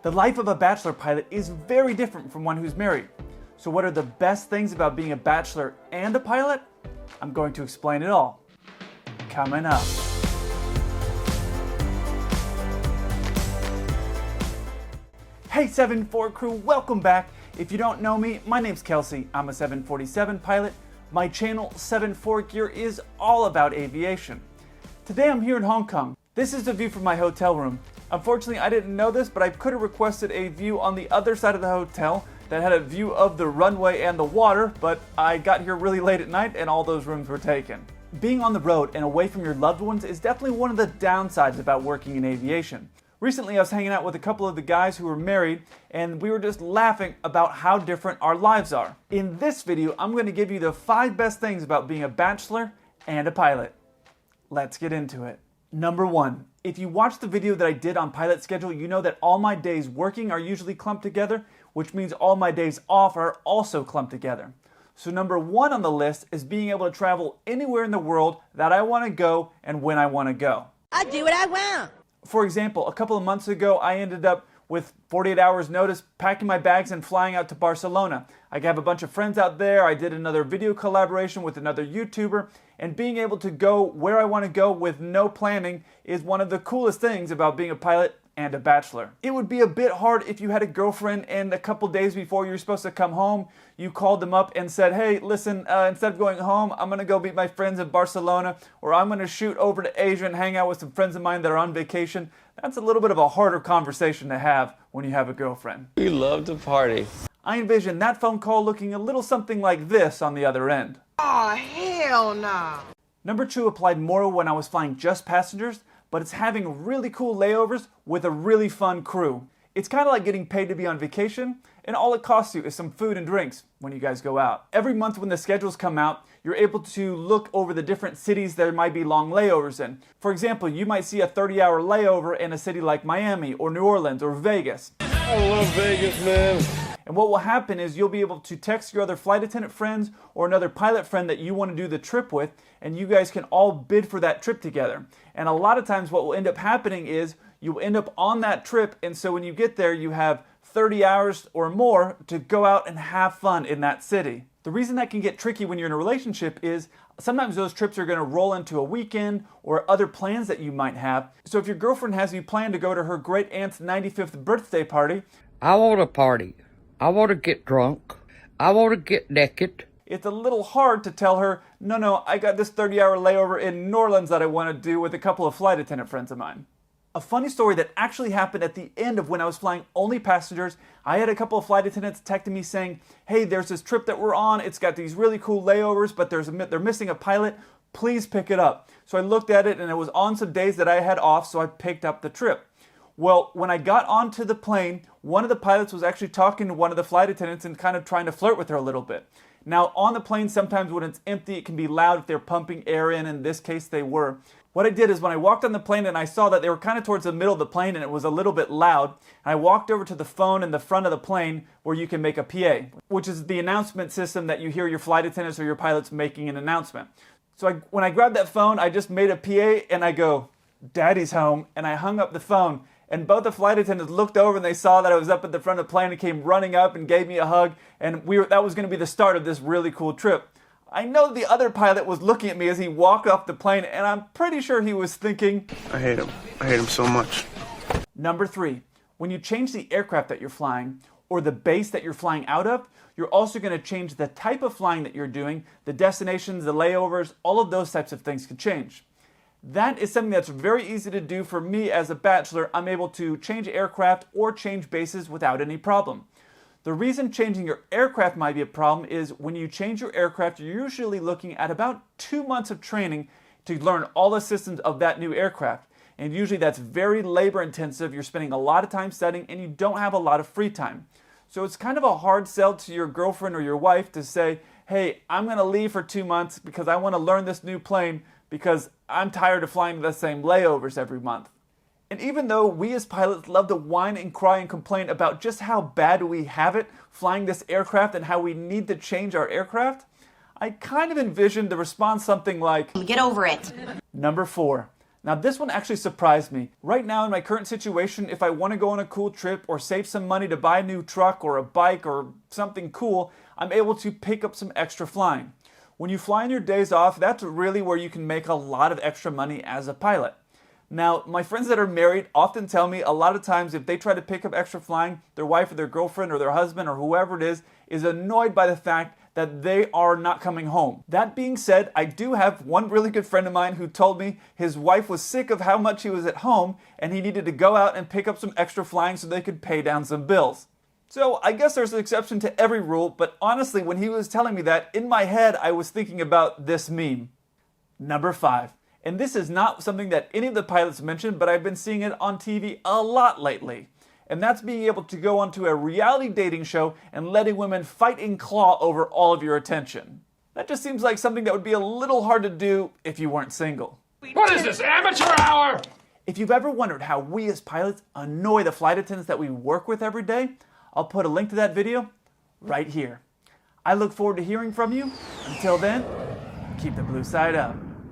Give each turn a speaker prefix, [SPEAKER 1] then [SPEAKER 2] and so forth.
[SPEAKER 1] The life of a bachelor pilot is very different from one who's married. So what are the best things about being a bachelor and a pilot? I'm going to explain it all. Coming up. Hey 7-4 crew, welcome back. If you don't know me, my name's Kelsey. I'm a 747 pilot. My channel 7-4 Gear is all about aviation. Today I'm here in Hong Kong. This is the view from my hotel room. Unfortunately, I didn't know this, but I could have requested a view on the other side of the hotel that had a view of the runway and the water, but I got here really late at night and all those rooms were taken. Being on the road and away from your loved ones is definitely one of the downsides about working in aviation. Recently, I was hanging out with a couple of the guys who were married, and we were just laughing about how different our lives are. In this video, I'm going to give you the 5 best things about being a bachelor and a pilot. Let's get into it. Number 1. If you watched the video that I did on pilot schedule, you know that all my days working are usually clumped together, which means all my days off are also clumped together. So number 1 on the list is being able to travel anywhere in the world that I want to go and when I want to go.
[SPEAKER 2] I do what I want.
[SPEAKER 1] For example, a couple of months ago, I ended up with 48 hours notice packing my bags and flying out to Barcelona. I have a bunch of friends out there. I did another video collaboration with another YouTuber, and being able to go where I want to go with no planning is one of the coolest things about being a pilot and a bachelor. It would be a bit hard if you had a girlfriend and a couple days before you were supposed to come home, you called them up and said, hey, listen, instead of going home, I'm going to go meet my friends in Barcelona, or I'm going to shoot over to Asia and hang out with some friends of mine that are on vacation. That's a little bit of a harder conversation to have when you have a girlfriend.
[SPEAKER 3] We love to party.
[SPEAKER 1] I envision that phone call looking a little something like this on the other end.
[SPEAKER 2] Oh, hell no.
[SPEAKER 1] Number 2 applied more when I was flying just passengers, but it's having really cool layovers with a really fun crew. It's kind of like getting paid to be on vacation, and all it costs you is some food and drinks when you guys go out. Every month when the schedules come out, you're able to look over the different cities there might be long layovers in. For example, you might see a 30-hour layover in a city like Miami or New Orleans or Vegas.
[SPEAKER 3] I love Vegas, man.
[SPEAKER 1] And what will happen is you'll be able to text your other flight attendant friends or another pilot friend that you want to do the trip with, and you guys can all bid for that trip together. And a lot of times what will end up happening is you'll end up on that trip, and so when you get there you have 30 hours or more to go out and have fun in that city. The reason that can get tricky when you're in a relationship is sometimes those trips are going to roll into a weekend or other plans that you might have. So if your girlfriend has you planned to go to her great aunt's 95th birthday party,
[SPEAKER 4] I want to party. I want to get drunk. I want to get naked.
[SPEAKER 1] it's a little hard to tell her, no, I got this 30-hour layover in New Orleans that I want to do with a couple of flight attendant friends of mine. A funny story that actually happened at the end of when I was flying only passengers, I had a couple of flight attendants texting me saying, hey, there's this trip that we're on, it's got these really cool layovers, but they're missing a pilot, please pick it up. So I looked at it and it was on some days that I had off, so I picked up the trip. Well, when I got onto the plane, one of the pilots was actually talking to one of the flight attendants and kind of trying to flirt with her a little bit. Now, on the plane, sometimes when it's empty, it can be loud if they're pumping air in this case they were. What I did is when I walked on the plane and I saw that they were kind of towards the middle of the plane and it was a little bit loud, I walked over to the phone in the front of the plane where you can make a PA, which is the announcement system that you hear your flight attendants or your pilots making an announcement. So when I grabbed that phone, I just made a PA and I go, Daddy's home, and I hung up the phone. And both the flight attendants looked over and they saw that I was up at the front of the plane and came running up and gave me a hug. And that was going to be the start of this really cool trip. I know the other pilot was looking at me as he walked off the plane, and I'm pretty sure he was thinking,
[SPEAKER 5] I hate him. I hate him so much.
[SPEAKER 1] Number 3, when you change the aircraft that you're flying or the base that you're flying out of, you're also going to change the type of flying that you're doing, the destinations, the layovers, all of those types of things can change. That is something that's very easy to do for me as a bachelor. I'm able to change aircraft or change bases without any problem. The reason changing your aircraft might be a problem is when you change your aircraft, you're usually looking at about 2 months of training to learn all the systems of that new aircraft. And usually that's very labor intensive. You're spending a lot of time studying and you don't have a lot of free time. So it's kind of a hard sell to your girlfriend or your wife to say, hey, I'm going to leave for 2 months because I want to learn this new plane because I'm tired of flying the same layovers every month. And even though we as pilots love to whine and cry and complain about just how bad we have it flying this aircraft and how we need to change our aircraft, I kind of envisioned the response something like,
[SPEAKER 2] Get over it.
[SPEAKER 1] Number 4, Now this one actually surprised me. Right now in my current situation, if I want to go on a cool trip or save some money to buy a new truck or a bike or something cool, I'm able to pick up some extra flying. When you fly on your days off, that's really where you can make a lot of extra money as a pilot. Now, my friends that are married often tell me a lot of times if they try to pick up extra flying, their wife or their girlfriend or their husband or whoever it is annoyed by the fact that they are not coming home. That being said, I do have one really good friend of mine who told me his wife was sick of how much he was at home and he needed to go out and pick up some extra flying so they could pay down some bills. So I guess there's an exception to every rule, but honestly, when he was telling me that, in my head I was thinking about this meme. Number 5. And this is not something that any of the pilots mentioned, but I've been seeing it on TV a lot lately. And that's being able to go onto a reality dating show and letting women fight and claw over all of your attention. That just seems like something that would be a little hard to do if you weren't single.
[SPEAKER 6] What is this, amateur hour?
[SPEAKER 1] If you've ever wondered how we as pilots annoy the flight attendants that we work with every day, I'll put a link to that video right here. I look forward to hearing from you. Until then, keep the blue side up.